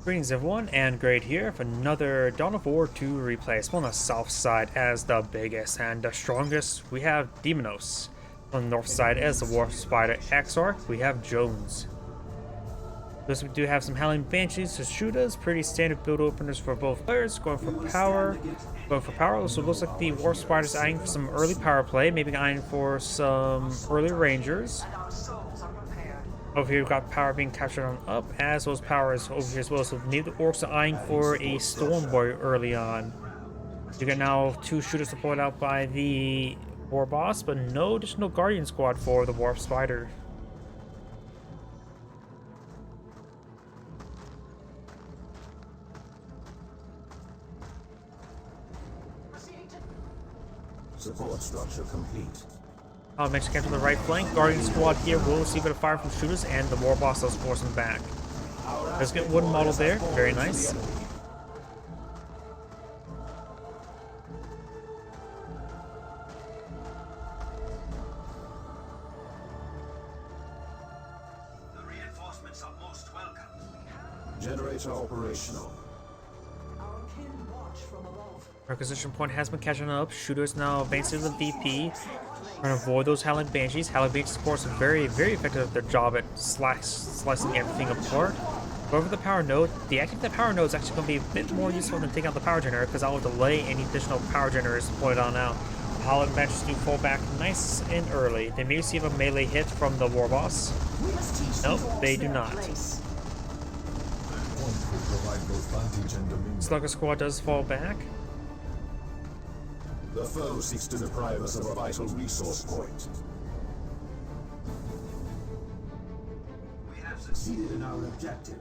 Greetings everyone, and Great here for another Dawn of War 2 replay. On the south side as the biggest and the strongest, we have Deimos. On the north side as the Warspider Exarch, we have Jones. Thus we do have some Howling Banshees to shoot us, pretty standard build openers for both players, going for power. So it looks like the Warspider's eyeing for some early power play, maybe eyeing for some early Rangers. Over here we've got power being captured on up, as well as power is over here as well. So maybe the orcs are eyeing for a storm boy early on. You got now two shooters deployed out by the war boss, but no additional guardian squad for the Warspider. Support structure complete. Mention came to the right flank. Guardian squad here will receive a fire from shooters, and the war boss does force him back. Let's get wooden model there. Very nice. The reinforcements are most welcome. Generator operational. Requisition point has been catching up. Shooters now advancing to the VP. Trying to avoid those Howling Banshees. Howling Banshees, of course, are very, very effective at their job at slicing everything apart. However, the power node, deactivating the power node is actually going to be a bit more useful than taking out the power generator, because that will delay any additional power generators deployed on out. The Howling Banshees do fall back nice and early. They may receive a melee hit from the war boss. Nope, they do not. Slugger squad does fall back. The foe seeks to deprive us of a vital resource point. We have succeeded in our objective.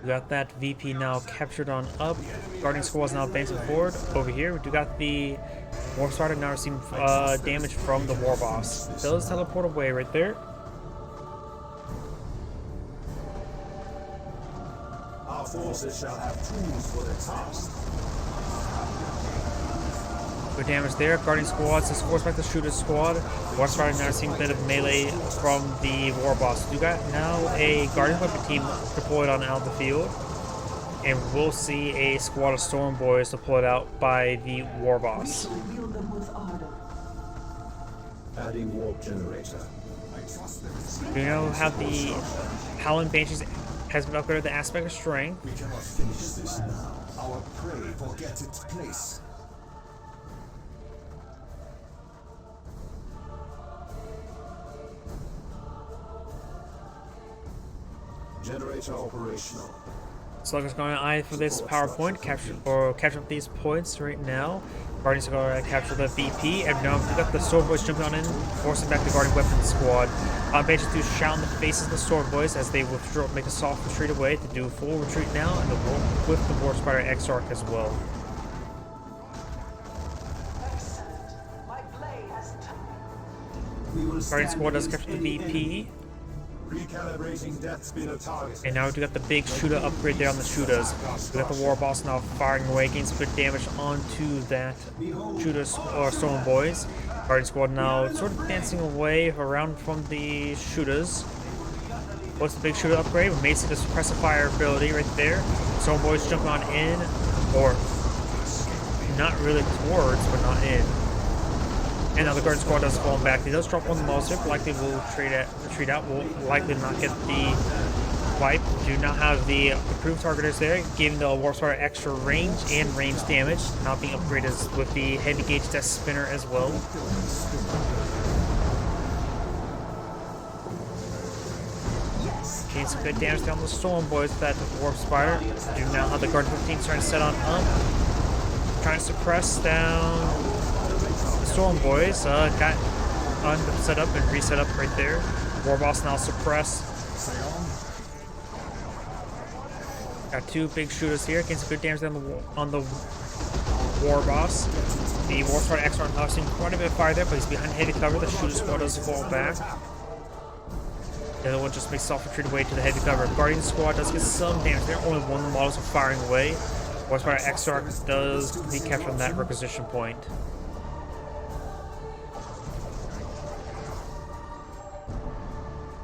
We got that VP now captured on up. Guardian squad is now advancing forward. Over here, we do got the Warspider now receiving damage from the war boss. It does teleport away right there. Our forces shall have tools for their task. Good damage there. Guardian squad says force back the shooter squad. Warspider now seeing a bit of melee from the war boss. We got now a Guardian weapon team deployed on out the field, and we'll see a squad of storm boys deployed out by the war boss. Adding warp generator. We know how the Howling Banshees has been upgraded the aspect of strength. We cannot finish this now. Our prey forgets its place. Generator operational. Slugger's going to eye for this power point, capture up these points right now. Guardians are going to capture the VP, and now we got the Storm Boys jumping on in, forcing back the Guardian Weapons squad. Banshees do shout in the faces of the Storm Boys as they withdraw, make a soft retreat away to do a full retreat now, and with the Warspider Exarch as well. Guardian squad does capture the VP. Recalibrating death spinner target. And now we got the big shooter upgrade there on the shooters. We got the war boss now firing away, getting some good damage onto that shooters or storm boys. Guardian squad now sort of dancing away around from the shooters. What's the big shooter upgrade? We may see the suppressive fire ability right there. Storm boys jumping on in, or not really towards, but not in. And now the Guardian squad does fall back. He does drop one of the most, likely will retreat out, will likely not get the wipe. Do not have the approved targeters there, giving the Warspider extra range and range damage, not being upgraded with the heavy gauge death spinner as well. Getting some good damage down the Storm Boys with that Warspider. Do now have the Guardian 15 trying to set on up. Trying to suppress down Storm Boys. Got set up and reset up right there. War boss now suppressed. Got two big shooters here. Getting some good damage on the war boss. The Warspider Exarch now seeing quite a bit of fire there, but he's behind heavy cover. The shooter squad does fall back. The other one just makes soft retreat away to the heavy cover. Guardian squad does get some damage there. Only one of the models are firing away. Warspider Exarch does be captured on that requisition point.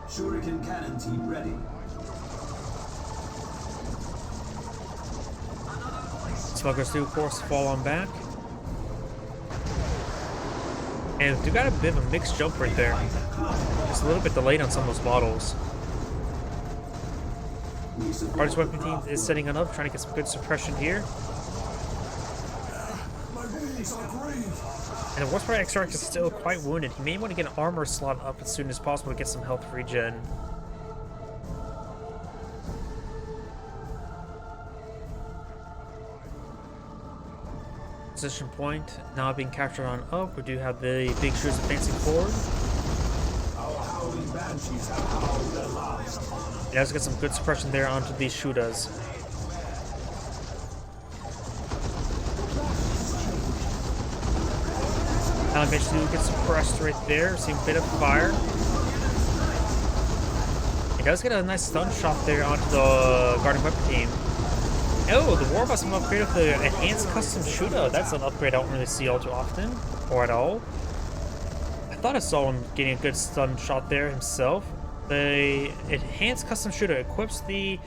Shuriken cannon team ready. Smugglers do, of course, fall on back. And we got a bit of a mixed jump right there. Just a little bit delayed on some of those models. Artist weapon team is setting it up, trying to get some good suppression here. And the Warspider Exarch is still quite wounded. He may want to get an armor slot up as soon as possible to get some health regen. Position point now being captured on up. We do have the big shooters advancing forward. He does get some good suppression there onto these shooters. Now eventually gets suppressed right there. See a bit of fire. He does get a nice stun shot there onto the guarding weapon team. Oh, the Warboss I'm upgraded with the enhanced custom shooter. That's an upgrade I don't really see all too often, or at all. I thought I saw him getting a good stun shot there himself. The enhanced custom shooter equips the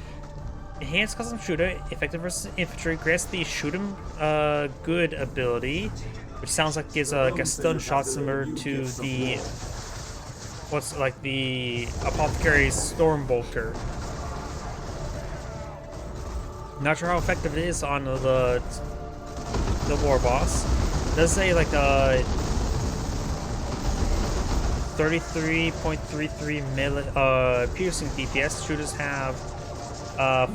enhanced custom shooter, effective versus infantry, grants the shoot 'em good ability, which sounds like gives like a stun shot similar to the what's like the Apothecary's Stormbolter. Not sure how effective it is on the war boss. It does say like 33.33 piercing DPS. Shooters have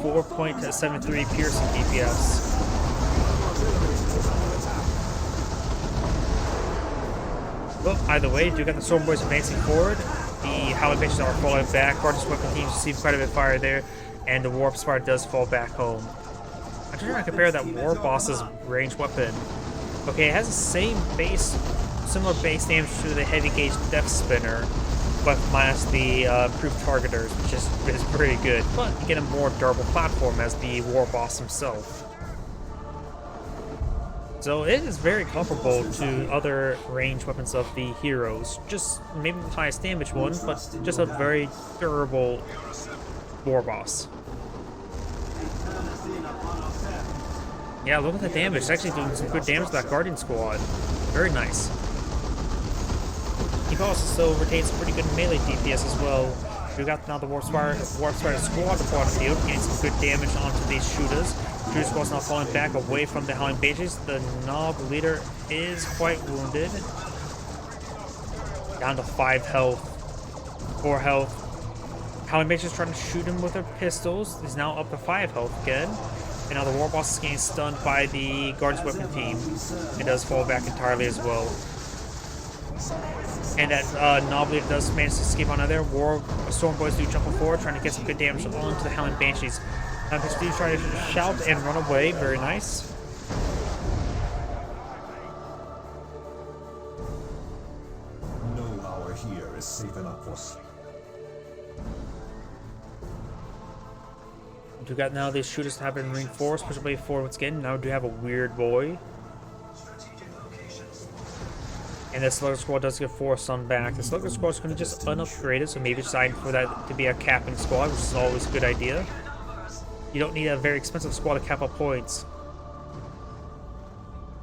4.73 piercing DPS. Well, either way, do got the Storm Boys advancing forward. The Howling Bitches are falling back. Guardian's weapon teams receive quite a bit of fire there, and the Warspider does fall back home. I'm trying to compare that War Boss's ranged weapon. Okay, it has the same base, similar base damage to the heavy gauge Death Spinner, but minus the improved targeters, which is pretty good. But you get a more durable platform as the War Boss himself. So it is very comparable to other ranged weapons of the heroes. Just maybe the highest damage one, but just a very durable War Boss. Yeah, look at the damage. It's actually doing some good damage to that Guardian squad. Very nice. He also retains some pretty good melee DPS as well. We got now the Warspider squad upon the field, getting some good damage onto these shooters. Shooter squad's now falling back away from the Howling Bages. The Nob leader is quite wounded. Down to 5 health, 4 health. Howling Bages trying to shoot him with their pistols. He's now up to 5 health again. And now the War Boss is getting stunned by the Guardian's weapon team. It does fall back entirely as well. And that Nob leader does manage to escape on out there. Storm Boys do jump forward, trying to get some good damage onto the Howling Banshees. His dudes try to shout and run away. Very nice. No hour here is safe enough for sleep. We got now these shooters have been reinforced, push away forward once again. Now we do have a weird boy. And the Slugger Squad does get 4 stun back. The Slugger Squad is going to just unupgrade it, so maybe decide for that to be a capping squad, which is always a good idea. You don't need a very expensive squad to cap up points.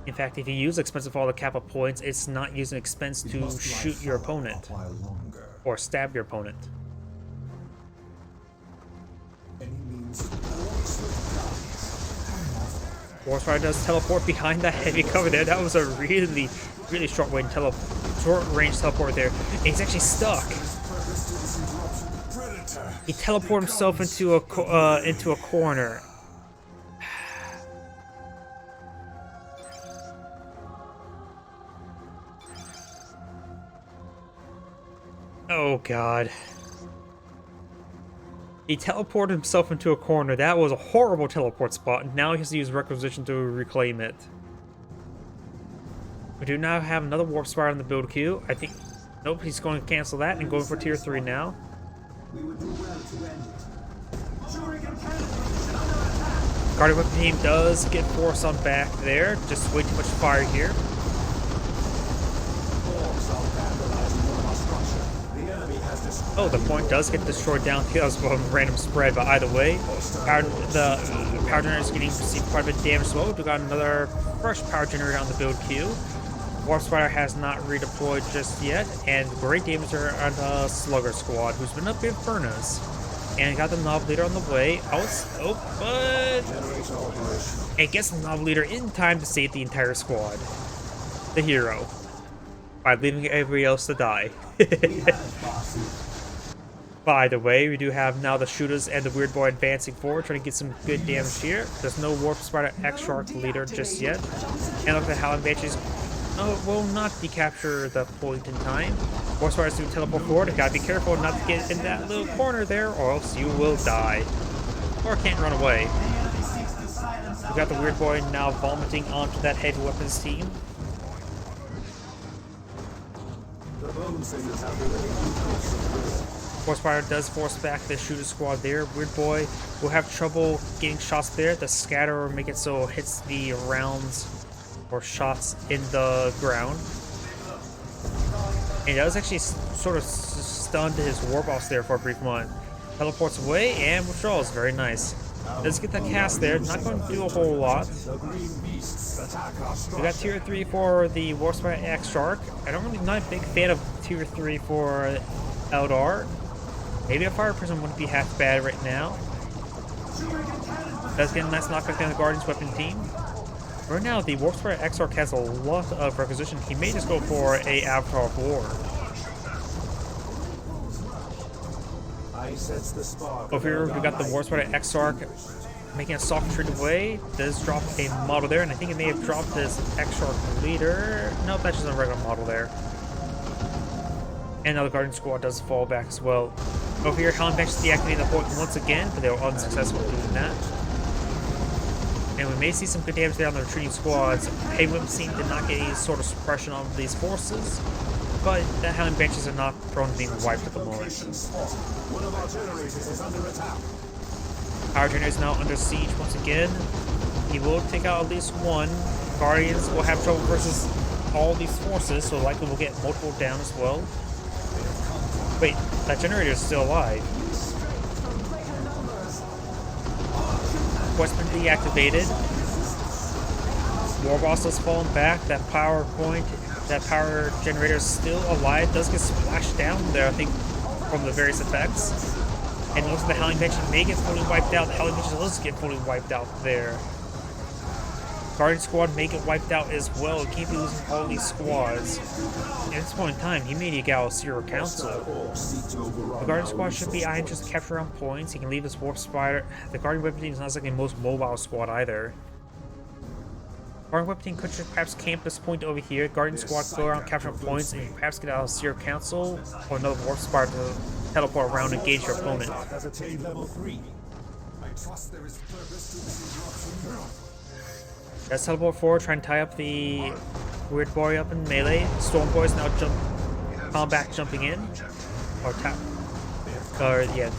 In fact, if you use expensive all to cap up points, it's not using expense to shoot your opponent or stab your opponent. Warspider does teleport behind that heavy cover there. That was a really short range teleport there. And he's actually stuck. He teleported himself into a corner. Oh god. He teleported himself into a corner. That was a horrible teleport spot. Now he has to use Requisition to reclaim it. We do now have another Warspider in the build queue. I think... Nope, he's going to cancel that and going for tier 3 now. Guardian Weapon Team does get forced on back there. Just way too much fire here. The enemy has destroyed Oh, the point does get destroyed down here. That was a random spread, but either way, the power generator is getting received quite a bit of damage as well. We got another fresh power generator on the build queue. Warspider has not redeployed just yet, and great damage on the Slugger squad, who's been up here for us. And got the Nob Leader on the way. But it gets the Nob Leader in time to save the entire squad. The hero. By leaving everybody else to die. By the way, we do have now the shooters and the Weird Boy advancing forward, trying to get some good damage here. There's no Warspider X-Shark leader just yet. And look at how Banshees will not decapture the point in time. Warspiders do teleport forward. You gotta be careful not to get in that little corner there, or else you will die. Or can't run away. We got the Weird Boy now vomiting onto that heavy weapons team. Warspider does force back the shooter squad there. Weird Boy will have trouble getting shots there. The scatter will make it so it hits the rounds or shots in the ground. And that was actually sort of stunned his war boss there for a brief moment. Teleports away and withdraws. Very nice. Let's get the cast there. Not going to do a whole lot. We got tier 3 for the Warspider X-Shark. Not a big fan of tier 3 for Eldar. Maybe a Fire Prism wouldn't be half bad right now. Does get a nice knockback on the Guardian's weapon team. Right now, the Warspider X-Shark has a lot of requisition. He may just go for a Avatar of War. Over here, we got the Warspider X-Shark making a soft retreat away. Does drop a model there, and I think it may have dropped his X-Shark leader. Nope, that's just a regular model there. And now the Guardian squad does fall back as well. Over here, Helen Banks deactivated the point once again, but they were unsuccessful in doing that. And we may see some good damage there on the retreating squads. Heavy Weapons team did not get any sort of suppression on these forces, but the Helen Benches are not prone to being wiped at the moment. Power Generator is now under siege once again. He will take out at least one. Guardians will have trouble versus all these forces, so likely we'll get multiple down as well. Wait, that generator is still alive. Quest been deactivated. War Boss has fallen back. That power generator is still alive. Does get splashed down there, I think, from the various effects. And it looks like the Howling Banshee may get fully wiped out. The Howling Banshee does get fully wiped out there. Guardian squad may get wiped out as well. He can't be losing all these squads. At this point in time, he may need Zero Council. The Guardian squad should be eyeing just capture on points. He can leave this Warspider. The Guardian weapon team is not exactly the most mobile squad either. Guardian weapon team could perhaps camp this point over here. Guardian squad go around capturing points and perhaps get Zero Council or another Warspider to teleport around and engage your opponent. Let's teleport forward, try and tie up the Weird Boy up in melee. Storm Boy's now combat jumping in.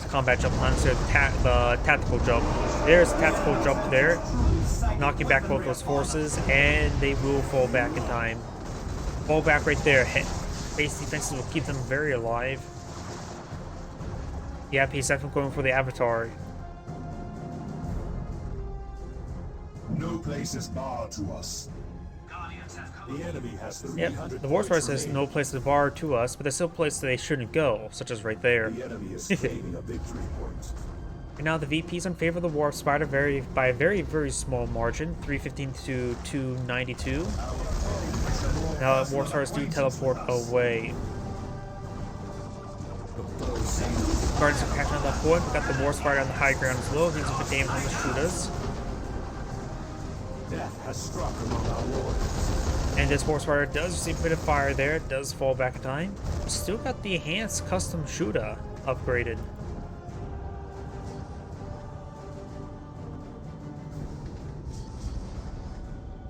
Combat jump on instead of the tactical jump. There's a tactical jump there, knocking back both those forces, and they will fall back in time. Fall back right there. Base defenses will keep them very alive. Yep, he's definitely going for the Avatar. No place is barred to us. The enemy has the Warspider says no place is barred to us, but there's still places they shouldn't go, such as right there. The enemy is claiming a victory point. And now the VP's in favor of the Warspider by a very, very small margin, 315 to 292. Now Warspiders do teleport away. Guardians are catching on that point. We got the Warspider on the high ground as well. He's a bit damage on the shooters. Death has struck among our warriors. And this Warspider does receive a bit of fire there. It does fall back in time. We still got the enhanced custom shooter upgraded.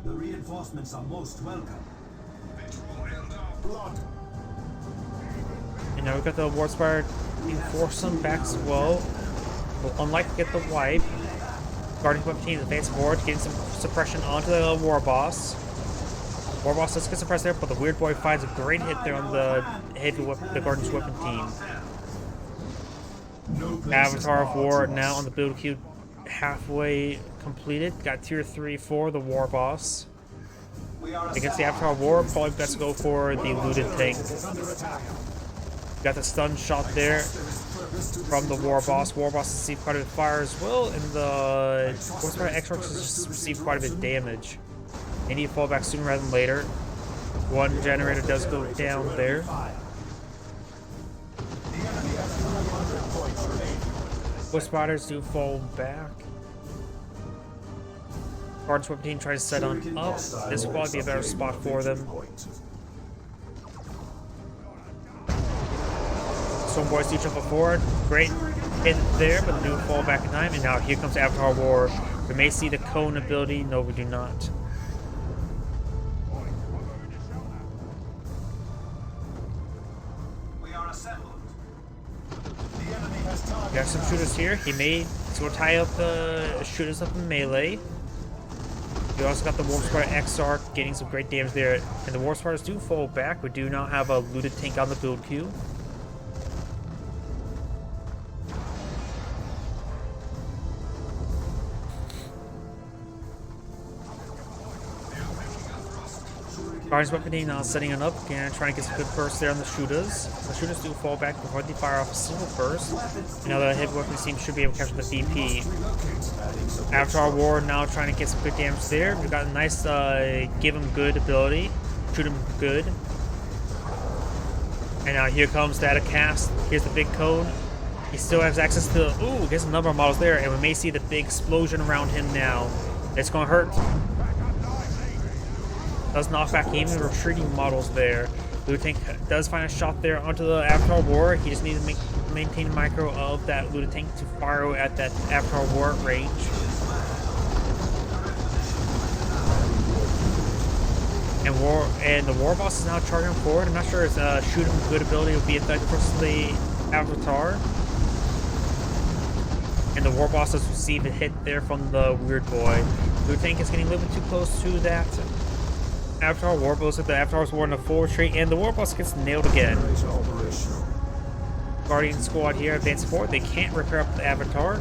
The reinforcements are most welcome. Blood. And now we've got the Warspider being forced some back as well. Will unlikely get the wipe. Guardian weapon team advance forward, getting some suppression onto the War Boss. War Boss does get suppressed there, but the Weird Boy finds a great hit there on the Guardian's weapon team. No place is Avatar of barred War to now us. on the build queue, halfway completed. Got tier 3 for the War Boss. Against the Avatar of War, probably best to go for the looted tank. Got the stun shot there from the War Boss. War Boss received quite a bit of fire as well, and the Warspider X-Orc has received quite a bit of damage. They need to fall back sooner rather than later. One generator does go down there. Warspiders do fall back. Guards Weapon Team tries to set on up. This will probably be a better spot for them. Some boys do jump forward. Great hit there, but they do fall back in time. And now here comes Avatar War. We may see the cone ability. No, we do not. We got some shooters here. He may go tie up the shooters up in melee. We also got the Warspider X-Arc getting some great damage there. And the Warspiders do fall back. We do now have a looted tank on the build queue. Guardians Weapon Team now setting it up and trying to get some good bursts there on the shooters. The shooters do fall back before they fire off a single burst. And now the heavy weapons team should be able to capture the VP. Avatar War now trying to get some good damage there. We've got a nice give him good ability. Shoot him good. And now here comes that cast. Here's the big cone. He still has access to, ooh, gets a number of models there. And we may see the big explosion around him now. It's going to hurt. Does knock back even retreating models there. Looted Tank does find a shot there onto the Avatar War. He just needs to maintain a micro of that Looted Tank to fire at that Avatar War range. And the War Boss is now charging forward. I'm not sure if shoot him good ability will be effective versus the Avatar. And the War Boss does receive a hit there from the Weird Boy. Looted Tank is getting a little bit too close to that Avatar War Boss. At the Avatar's War in a full retreat, and the War Boss gets nailed again. Guardian Squad here advancing forward. They can't repair up the Avatar.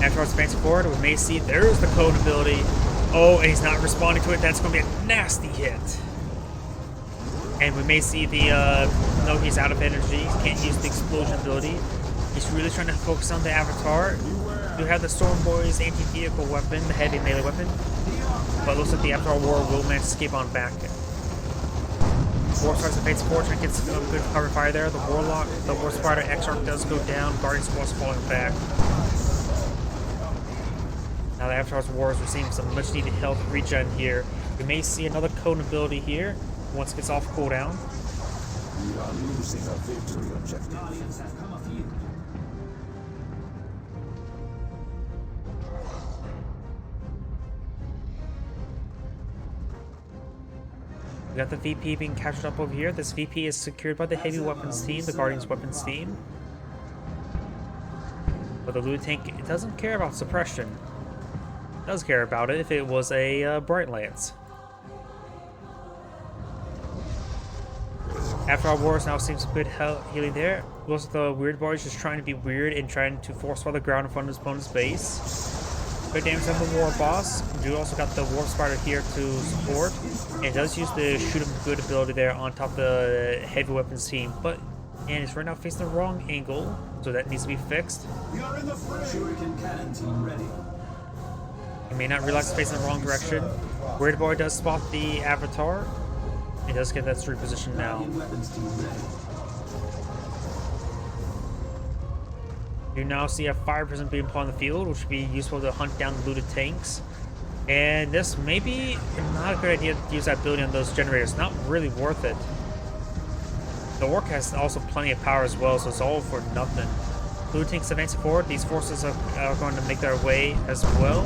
Avatar's advancing forward. We may see there's the code ability. Oh, and he's not responding to it. That's going to be a nasty hit. And we may see the no, he's out of energy. He can't use the explosion ability. He's really trying to focus on the Avatar. We have the Storm Boy's anti-vehicle weapon, the heavy melee weapon. But it looks like the Avatar War will manage to escape on back. Warspider's advancing forward, trying to get some good cover fire there. The Warlock, the Warspider X-Arc does go down. Guardian Squad's falling back. Now the Avatar's War is receiving some much needed health regen here. We may see another cone ability here once it gets off cooldown. We are losing a victory objective. We got the VP being captured up over here. This VP is secured by the heavy weapons team, the Guardians weapons team. But the Looted Tank, it doesn't care about suppression. It does care about it if it was a Bright Lance. After our wars now seems some good healing there. Most of the Weird Boy is just trying to be weird and trying to force fire the ground in front of his opponent's base. Good damage on the War Boss. You also got the Warspider here to support. And it does use the shoot him good ability there on top of the heavy weapons team. But, and it's right now facing the wrong angle, so that needs to be fixed. We are in the fray. Shuriken cannon team ready. You may not realize it's facing the wrong direction. Weird Boy does spot the Avatar. He does get that street position now. You now see a fire prison being put on the field, which would be useful to hunt down the looted tanks. And this may be not a good idea to use that ability on those generators. Not really worth it. The Orc has also plenty of power as well, so it's all for nothing. Looted tanks advancing forward. These forces are going to make their way as well.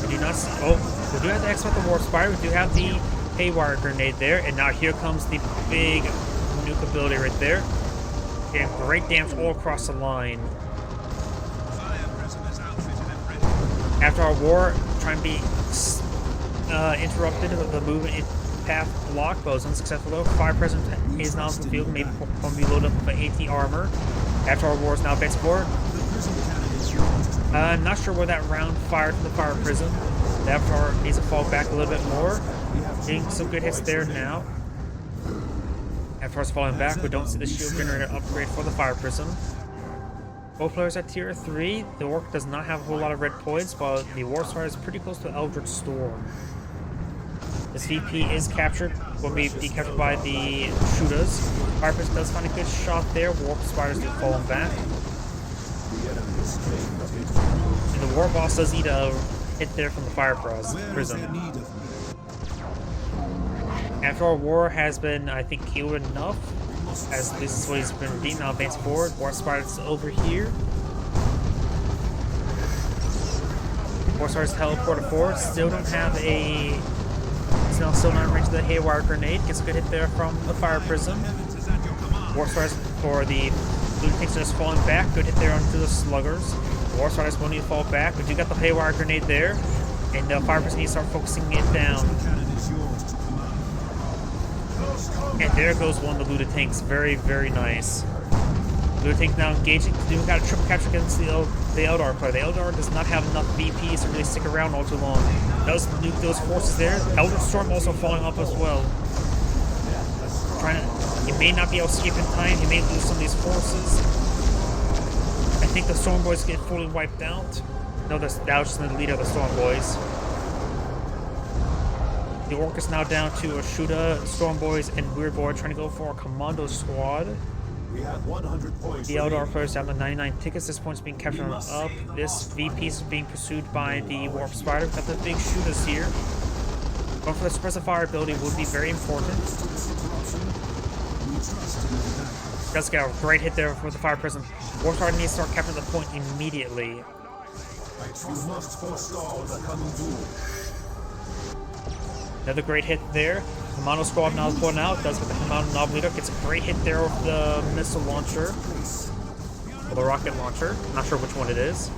We do not see. Oh, we do have the X-Met the Warspider. We do have the Haywire Grenade there. And now here comes the big nuke ability right there. And great damage all across the line. After our war, trying to be interrupted, the movement path blocked, but was unsuccessful though. Fire Prism is now on the field, maybe going to be loaded up with AT armor. Avatar War is now advanced forward. Not sure where that round fired from the Fire Prism. The Avatar needs to fall back a little bit more. Getting some good hits there now. Avatar's falling back. We don't see the shield generator upgrade for the Fire Prism. Both players at tier 3. The Orc does not have a whole lot of red points, while the Warspider is pretty close to Eldritch Storm. This VP is captured, will be decaptured by the shooters. Fire Prism does find a good shot there. Warspiders do falling back. And the War Boss does need a hit there from the Fire Prism. After our War has been, I think, healed enough, as this is what he's been redeemed. Now advance forward. Warspider's over here. Warspider's teleported forward. Still don't have a. Still not in range of the Haywire Grenade. Gets a good hit there from the Fire Prism. Warspider's for the Blue Tanks just falling back. Good hit there onto the Sluggers. Warspider's will need to fall back. We do got the Haywire Grenade there. And the Fire Prism needs to start focusing it down. And there goes one of the Looted Tanks. Very, very nice. Looted Tank now engaging. We got a triple capture against the Eldar player. The Eldar does not have enough VPs to really stick around all too long. Does nuke those forces there. Eldritch Storm also falling off as well. He may not be able to escape in time. He may lose some of these forces. I think the Storm Boys get fully wiped out. No, that was just the leader of the Storm Boys. The Orc is now down to Ashuda, Storm Boys, and Weird Boy trying to go for a Commando Squad. We have 100 points. The Eldar players down to 99 tickets. This point's being captured on up. This VP is being pursued by the Warspider. We've got the big shooters here. Going for the suppressive fire ability would be very important. Does get a great hit there with the Fire Prism. Warspider needs to start capturing the point immediately. You must forestall the coming duel. Another great hit there. Commando Squad now pulling out. Does get the Commando Knob Leader. Gets a great hit there with the missile launcher. Or the rocket launcher. Not sure which one it is.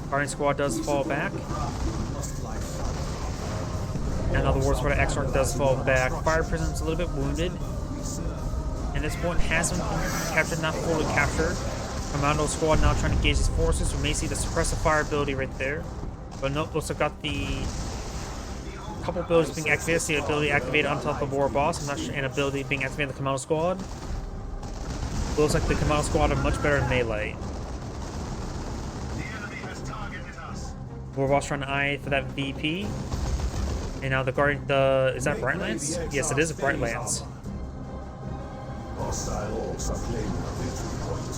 Guardian Squad does fall back. And now the Warspider Exarch does fall back. Fire Prism's a little bit wounded. And this point hasn't been captured, not fully captured. Commando Squad now trying to gauge his forces. We may see the suppressive fire ability right there. But nope, looks like got the couple abilities being activated. See the ability activated on top of the War Boss. I'm not sure, and ability being activated in the Commando Squad. Looks like the Commando Squad are much better in melee. War Boss trying to eye for that VP. And now the Guardian, is that Brightlands? Yes, it is Brightlands.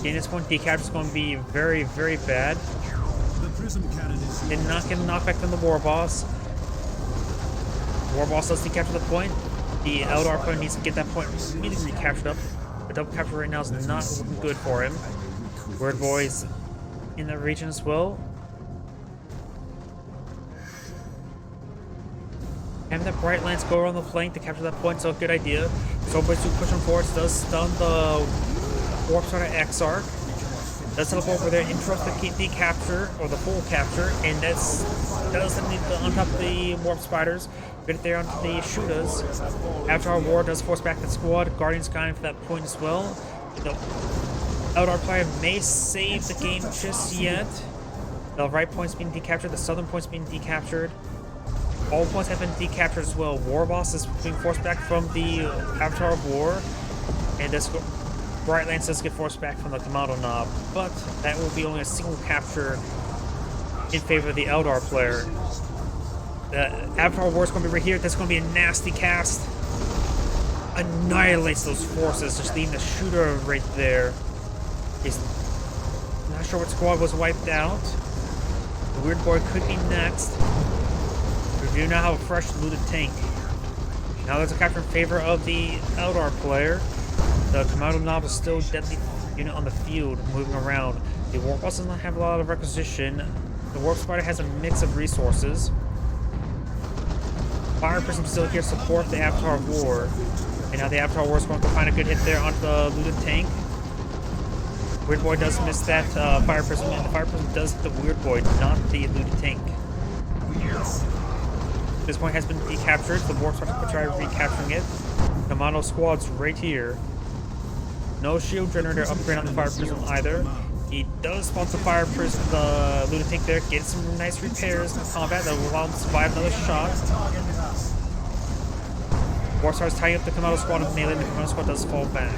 In this point, decapture is going to be very, very bad. Did not get a knockback from the War Boss. War Boss does decapture the point. The Eldar player needs to get that point immediately captured up. The double capture right now is not looking good for him. Weird Boy's in the region as well. Having the Brightlands go around the flank to capture that point is a good idea. Storm Boys do push him forward, does stun the Warspider Exarch. Does teleport over there, interrupt the decapture or the full capture, and does need to on top of the Warspiders. Get it there onto the shooters. After our war does force back the squad. Guardians got for that point as well. The Eldar player may save the game just yet. The right point's being decaptured, the southern point's being decaptured. All points have been decaptured as well. War Boss is being forced back from the Avatar of War, and this Brightlands does get forced back from the Commando Knob, but that will be only a single capture in favor of the Eldar player. The Avatar of War is going to be right here. That's going to be a nasty cast. Annihilates those forces, just leaving the shooter right there. He's not sure what squad was wiped out. The Weird Boy could be next. We do now have a fresh looted tank. Now there's a capture in favor of the Eldar player. The Commando Knob is still deadly unit on the field, moving around. The War Boss does not have a lot of requisition. The Warspider has a mix of resources. Fire Prism still here to support the Avatar of War. And now the Avatar of War is going to find a good hit there onto the looted tank. Weird Boy does miss that Fire Prism, and the Fire Prism does hit the Weird Boy, not the eluded tank. This point has been decaptured. The Warspider will try recapturing it. Commando squad's right here. No shield generator upgrade on the Fire Prism either. He does sponsor the Fire Prism, the eluded tank there, get some nice repairs in combat that will allow him to survive another shot. Warspider's tying up the Commando squad and melee, and the Commando squad does fall back.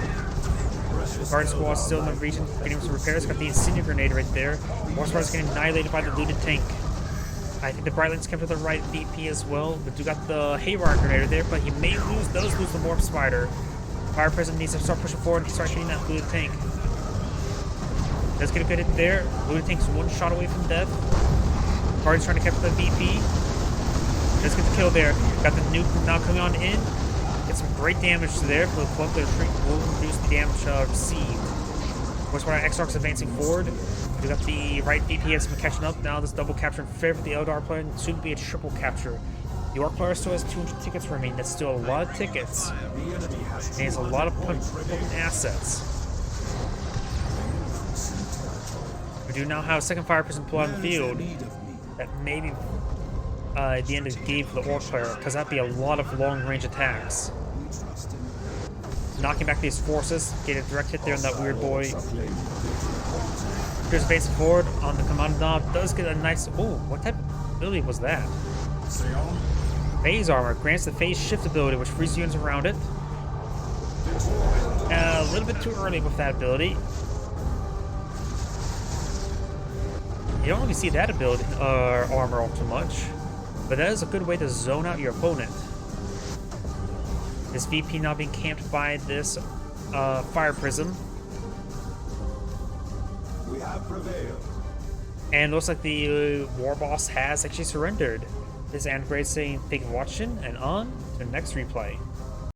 Guard squad still in the region, getting some repairs. Got the Incendiary grenade right there. Warspider's getting annihilated by the looted tank. I think the Brightlights kept to the right VP as well. But do got the Haywire grenade there, but he may lose the Warspider. Fire Prism needs to start pushing forward and start hitting that looted tank. Does get a good hit there. Looted tank's one shot away from death. Guard's trying to capture the VP. Does get the kill there. Got the nuke now coming on in. Get some great damage there. The plug will reduce the damage received. Warspider X-Arc's advancing forward. We got the right VP has been catching up. Now this double capture in favor of the Eldar player, and soon to be a triple capture. The Orc player still has 200 tickets remaining. That's still a lot of tickets. And he has a lot of potent assets. We do now have a second Fire Prism pull out in the field. That may be at the end of the game for the Orc player, because that'd be a lot of long-range attacks. Knocking back these forces, get a direct hit there on that Weird Boy. Here's facing forward on the command knob, does get a nice. Oh, what type of ability was that? Phase armor grants the phase shift ability, which frees units around it. A little bit too early with that ability. You don't really see that ability armor all too much, but that is a good way to zone out your opponent. This VP now being camped by this Fire Prism. We have prevailed. And looks like the war boss has actually surrendered. This is Android saying thank you for watching, and on to the next replay.